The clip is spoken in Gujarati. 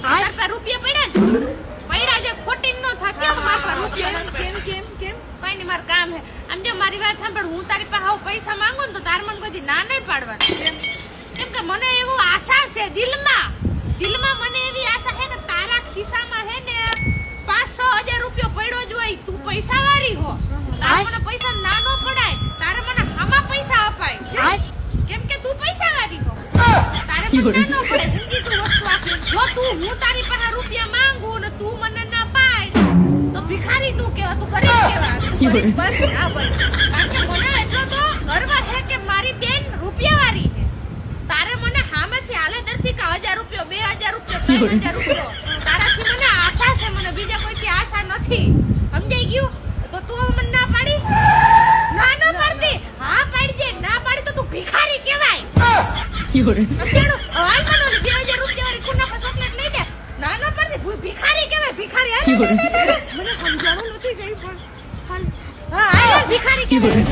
તાર પાસે રૂપિયા પડ્યા ને પડ્યા જે ખોટી નો થતી મારા પાસે રૂપિયા કેમ કઈ નહીં મારું કામ હે આમ જો મારી વાત સાંભળ હું તારી પાસે આવું પૈસા માંગુ ને તો તાર મને કોઈ ના નહીં પાડવાની કેમ કે મને એવું આશા છે દિલમાં મને એવી આશા છે કે તારા ખિસ્સામાં હે ને 500,000 રૂપિયો પડ્યો જ હોય તું પૈસા વાળી હો તારે મને પૈસા ના નો પડાય તારે મને આમાં પૈસા અપાય કેમ કે તું પૈસા વાળી હો તારે મને ના નો પડે જિંદગી તું વસ્તુ આપી જો હું તારી પાસે રૂપિયા માંગુ ને તું મને ના પાય તો ભિખારી તું કેવા તું ગરીબ કેવા ગરીબ બસ ના બસ કારણ કે મને એટલો તો ગર્વ છે કે મારી બેન રૂપિયા વાળી છે તારે મને સામેથી હાલે દર્શિકા 1000 રૂપિયો 2000 રૂપિયો 3000 રૂપિયો તારાથી મને આશા છે મને બીજા કોઈથી આશા નથી સમજાઈ ગયું તો તું મને ના પાડી ના પાડતી હા પાડજે ના પાડી તો તું ભિખારી કહેવાય અત્યારનો હાલ મને 2000 રૂપિયા વાળી કુના પર ચોકલેટ લઈ દે ના પાડતી ભિખારી કહેવાય ભિખારી હાલ મને સમજાણું નથી ગઈ પણ હા ભિખારી કહેવાય